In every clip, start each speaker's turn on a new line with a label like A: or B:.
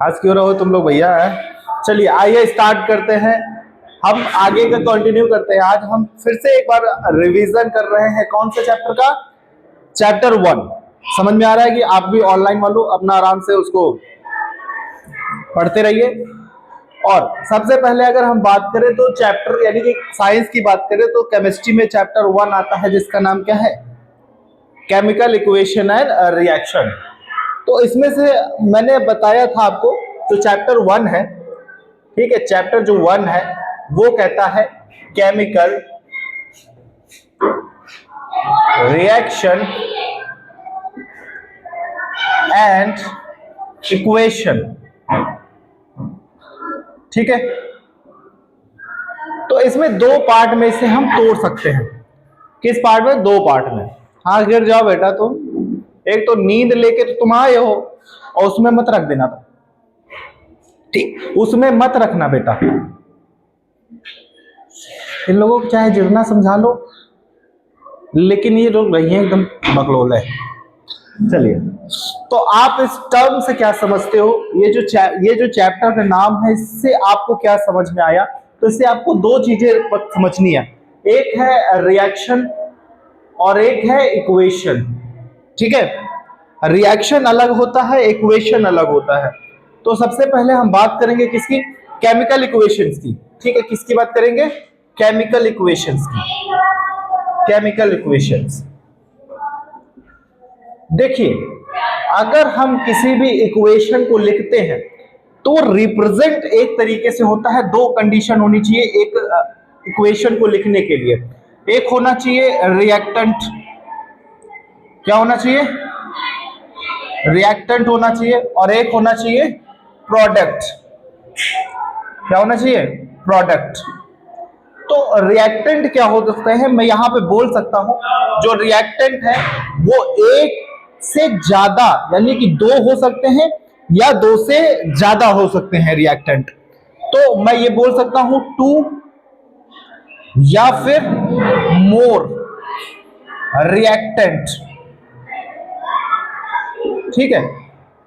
A: हंस क्यों रहो तुम लोग भैया? चलिए आइए स्टार्ट करते हैं, हम आगे का कंटिन्यू करते हैं। आज हम फिर से एक बार रिवीजन कर रहे हैं कौन से चैप्टर का? चैप्टर 1। समझ में आ रहा है कि आप भी ऑनलाइन वालों अपना आराम से उसको पढ़ते रहिए। और सबसे पहले अगर हम बात करें तो चैप्टर यानी कि साइंस की बात करें तो केमिस्ट्री में चैप्टर 1 आता है जिसका नाम क्या है? Chemical equation and reaction. तो इसमें से मैंने बताया था आपको जो चैप्टर 1 है, ठीक है, चैप्टर जो 1 है वो कहता है केमिकल रिएक्शन एंड इक्वेशन, ठीक है। तो इसमें दो पार्ट में से हम तोड़ सकते हैं। किस पार्ट में? दो पार्ट में। हाँ गिर जाओ बेटा तुम, एक तो नींद लेके तो तुम आए हो और उसमें मत रख देना, ठीक, उसमें मत रखना बेटा। इन लोगों को चाहे जितना समझा लो लेकिन ये लोग नहीं है, एकदम बकलोल है। चलिए, तो आप इस टर्म से क्या समझते हो? ये जो चैप्टर का नाम है इससे आपको क्या समझ में आया? तो इससे आपको दो चीजें समझनी है, एक है रिएक्शन और एक है इक्वेशन, ठीक है। रिएक्शन अलग होता है, इक्वेशन अलग होता है। तो सबसे पहले हम बात करेंगे किसकी? केमिकल इक्वेशंस की, ठीक है। किसकी बात करेंगे? केमिकल इक्वेशंस की। केमिकल इक्वेशंस, देखिए, अगर हम किसी भी इक्वेशन को लिखते हैं तो रिप्रेजेंट एक तरीके से होता है। दो कंडीशन होनी चाहिए एक इक्वेशन को लिखने के लिए। एक होना चाहिए रिएक्टेंट, क्या होना चाहिए? रिएक्टेंट होना चाहिए, और एक होना चाहिए प्रोडक्ट। क्या होना चाहिए? प्रोडक्ट। तो रिएक्टेंट क्या हो सकते हैं? मैं यहां पे बोल सकता हूं जो रिएक्टेंट है वो एक से ज्यादा यानी कि दो हो सकते हैं या दो से ज्यादा हो सकते हैं रिएक्टेंट। तो मैं ये बोल सकता हूं 2 या फिर मोर रिएक्टेंट, ठीक है।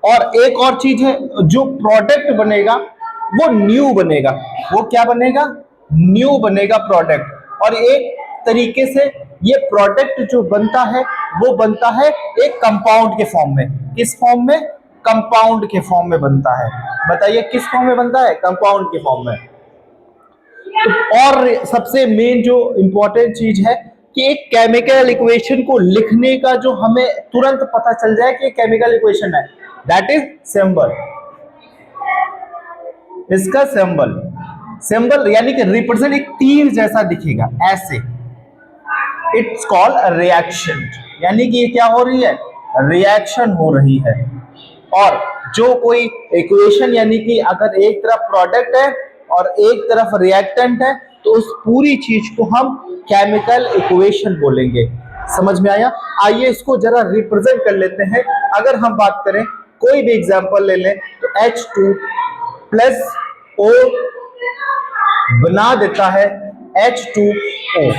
A: और एक और चीज है, जो प्रोडक्ट बनेगा वो न्यू बनेगा। वो क्या बनेगा? न्यू बनेगा प्रोडक्ट। और एक तरीके से ये प्रोडक्ट जो बनता है वो बनता है एक कंपाउंड के फॉर्म में। किस फॉर्म में? कंपाउंड के फॉर्म में बनता है। बताइए किस फॉर्म में बनता है? कंपाउंड के फॉर्म में। तो और सबसे मेन जो इंपॉर्टेंट चीज है कि एक केमिकल इक्वेशन को लिखने का जो हमें तुरंत पता चल जाए कि केमिकल इक्वेशन है, दैट इज सिंबल। इसका सिंबल यानी कि रिप्रेजेंट एक तीर जैसा दिखेगा ऐसे, इट्स कॉल्ड रिएक्शन। यानी कि ये क्या हो रही है? रिएक्शन हो रही है। और जो कोई इक्वेशन यानी कि अगर एक तरफ प्रोडक्ट है और एक तरफ रिएक्टेंट है तो उस पूरी चीज को हम केमिकल इक्वेशन बोलेंगे। समझ में आया? आइए इसको जरा रिप्रेजेंट कर लेते हैं। अगर हम बात करें, कोई भी एग्जांपल ले लें तो H2 प्लस O बना देता है H2O।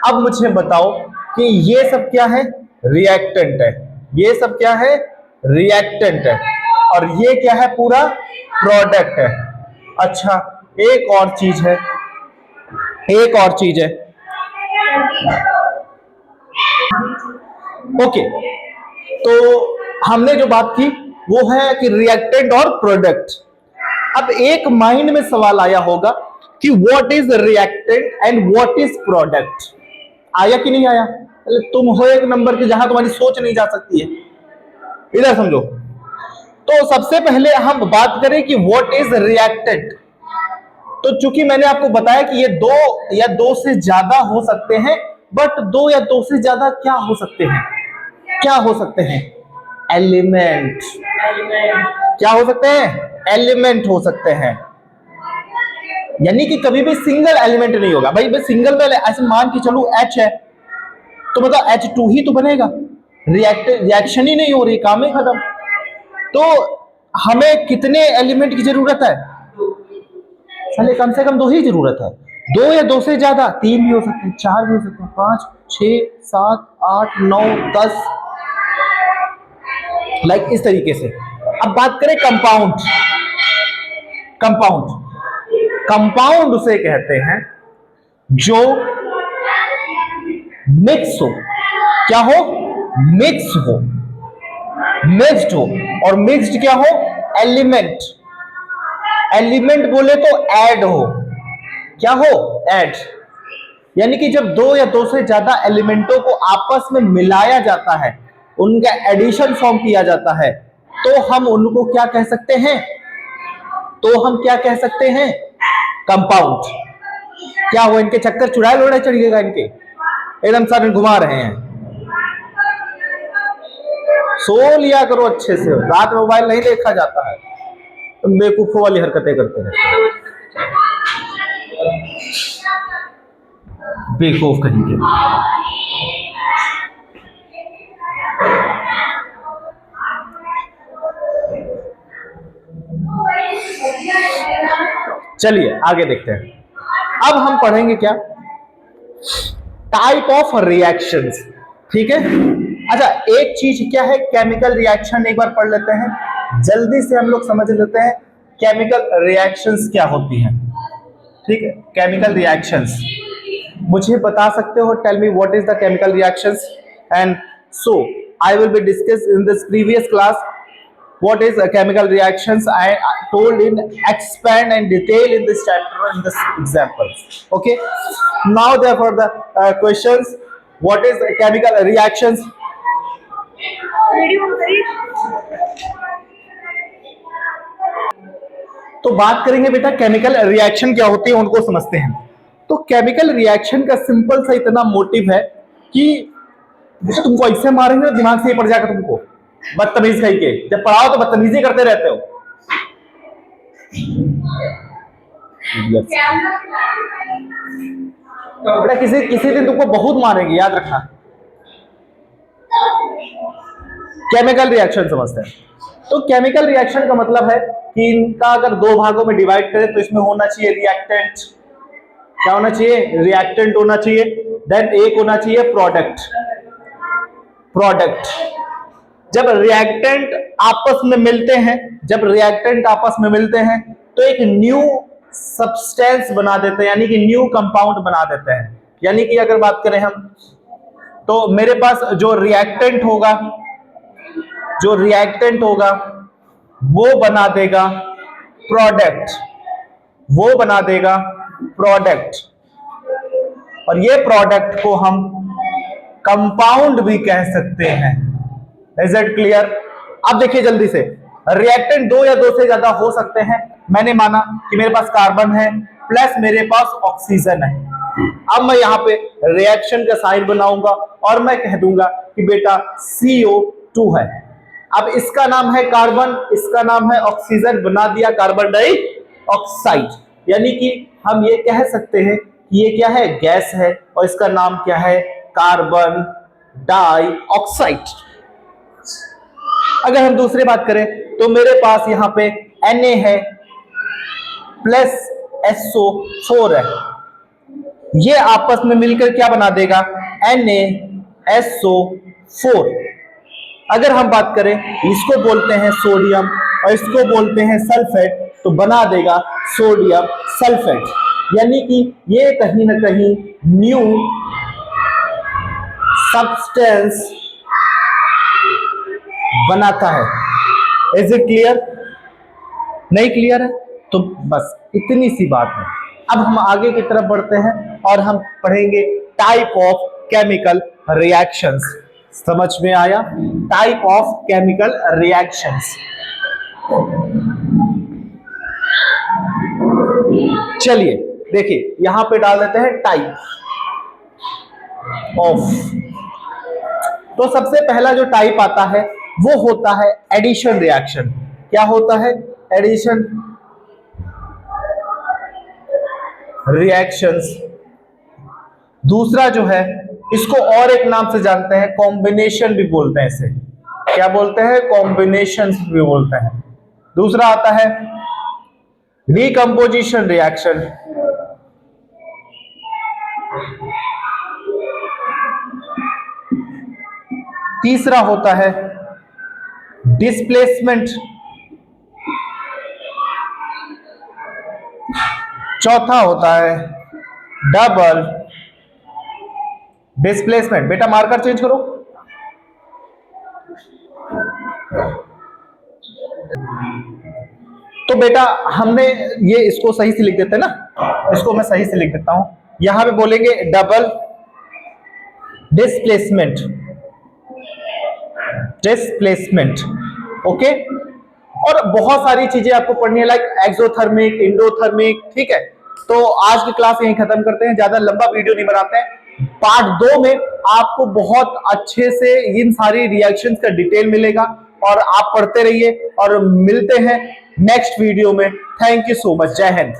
A: अब मुझे बताओ कि ये सब क्या है? रिएक्टेंट है। ये सब क्या है? रिएक्टेंट है। और ये क्या है? पूरा प्रोडक्ट है। अच्छा, एक और चीज है, ओके। तो हमने जो बात की वो है कि रिएक्टेंट और प्रोडक्ट। अब एक माइंड में सवाल आया होगा कि what is reactant and what is product. आया कि नहीं आया? तुम हो एक नंबर के जहां तुम्हारी सोच नहीं जा सकती है, इधर समझो। तो सबसे पहले हम बात करें कि व्हाट इज रिएक्टेंट। तो चूंकि मैंने आपको बताया कि ये दो या दो से ज्यादा हो सकते हैं, बट दो या दो से ज्यादा क्या हो सकते हैं? क्या हो सकते हैं? एलिमेंट। क्या हो सकते हैं? एलिमेंट हो सकते हैं। यानी कि कभी भी सिंगल एलिमेंट नहीं होगा। भाई सिंगल में ऐसे मान के चलो H है तो मतलब H2 ही तो बनेगा। रिएक्शन ही नहीं हो रही, काम ही खत्म। तो हमें कितने एलिमेंट की जरूरत है? चलिए कम से कम दो ही जरूरत है। दो या दो से ज्यादा, 3 भी हो सकते हैं, 4 भी हो सकते हैं, 5, 6 7 8 9 10, लाइक इस तरीके से। अब बात करें कंपाउंड। कंपाउंड उसे कहते हैं जो मिक्स हो। क्या हो? मिक्स हो, मिक्स्ड हो। और मिक्स्ड क्या हो? एलिमेंट। एलिमेंट बोले तो ऐड हो। क्या हो? ऐड। यानी कि जब दो या दो से ज्यादा एलिमेंटों को आपस में मिलाया जाता है, उनका एडिशन फॉर्म किया जाता है, तो हम उनको क्या कह सकते हैं? कंपाउंड। क्या हो? इनके चक्कर चुड़ाए लोड़े चढ़िएगा इनके, एकदम सारे घुमा रहे हैं। सो लिया करो अच्छे से, रात में मोबाइल नहीं देखा जाता है, तो बेवकूफों वाली हरकतें करते रहते हैं, बेवकूफ कहीं के। चलिए आगे देखते हैं। अब हम पढ़ेंगे क्या? Type of reactions. ठीक है। अच्छा, एक चीज क्या है केमिकल रिएक्शन, एक बार पढ़ लेते हैं, जल्दी से हम लोग समझ लेते हैं केमिकल रिएक्शंस क्या होती हैं। ठीक है, केमिकल रिएक्शंस मुझे बता सकते हो? Tell me what is the chemical reactions. And so I will be discuss in this previous class what is a chemical reactions. I told in expand and detail in this chapter in this examples. Okay, now therefore the questions, what is chemical reactions? तो बात करेंगे बेटा chemical reaction क्या होती है, उनको समझते हैं। तो केमिकल रिएक्शन का सिंपल सा इतना मोटिव है कि तुमको ऐसे मारेंगे दिमाग से ही पड़ जाएगा तुमको, बदतमीज कहीं के। जब पढ़ाओ तो बदतमीजी करते रहते हो। बेटा किसी दिन तुमको बहुत मारेंगे, याद रखना। केमिकल रिएक्शन समझते हैं। तो केमिकल रिएक्शन का मतलब है कि इनका अगर दो भागों में डिवाइड करें तो इसमें होना चाहिए रिएक्टेंट। क्या होना चाहिए? रिएक्टेंट होना चाहिए। देन एक होना चाहिए प्रोडक्ट। जब रिएक्टेंट आपस में मिलते हैं तो एक न्यू सब्सटेंस बना देते हैं, यानी कि न्यू कंपाउंड बना देते हैं। यानी कि अगर बात करें हम, तो मेरे पास जो रिएक्टेंट होगा वो बना देगा प्रोडक्ट, और ये प्रोडक्ट को हम कंपाउंड भी कह सकते हैं। Is it clear? अब देखिए जल्दी से, रिएक्टेंट दो या दो से ज्यादा हो सकते हैं। मैंने माना कि मेरे पास कार्बन है प्लस मेरे पास ऑक्सीजन है। अब मैं यहाँ पे रिएक्शन का साइन बनाऊंगा और मैं कह दूंगा कि बेटा CO2 है। अब इसका नाम है कार्बन, इसका नाम है ऑक्सीजन, बना दिया कार्बन डाइऑक्साइड। यानी कि हम ये कह सकते हैं कि ये क्या है? गैस है, और इसका नाम क्या है? Carbon dioxide. अगर हम दूसरी बात करें तो मेरे पास यहाँ पे Na है प्लस SO4 है, ये आपस में मिलकर क्या बना देगा? NaSO4। अगर हम बात करें, इसको बोलते हैं सोडियम और इसको बोलते हैं सल्फेट, तो बना देगा सोडियम सल्फेट। यानी कि ये कहीं ना कहीं न्यू सब्सटेंस बनाता है। Is it clear? नहीं क्लियर है तो बस इतनी सी बात है। अब हम आगे की तरफ बढ़ते हैं और हम पढ़ेंगे टाइप ऑफ केमिकल रिएक्शंस। समझ में आया? Type of chemical reactions. चलिए देखिए यहां पे डाल देते हैं टाइप ऑफ। तो सबसे पहला जो टाइप आता है वो होता है एडिशन रिएक्शन। क्या होता है? Addition reactions. दूसरा जो है, इसको और एक नाम से जानते हैं, कॉम्बिनेशन भी बोलते हैं इसे। क्या बोलते हैं? कॉम्बिनेशन भी बोलते हैं। दूसरा आता है रिकम्पोजिशन रिएक्शन। तीसरा होता है डिस्प्लेसमेंट, चौथा होता है डबल डिस्प्लेसमेंट। बेटा मार्कर चेंज करो। तो बेटा हमने ये इसको सही से लिख देते हैं ना, इसको मैं सही से लिख देता हूं। यहां पे बोलेंगे डबल डिस्प्लेसमेंट, डिस्प्लेसमेंट, ओके। और बहुत सारी चीजें आपको पढ़नी है, लाइक एक्सोथर्मिक, इंडोथर्मिक, ठीक है। तो आज की क्लास यहीं खत्म करते हैं, ज्यादा लंबा वीडियो नहीं बनाते हैं। पार्ट 2 में आपको बहुत अच्छे से इन सारी रिएक्शंस का डिटेल मिलेगा और आप पढ़ते रहिए और मिलते हैं नेक्स्ट वीडियो में। Thank you so much. जय हिंद।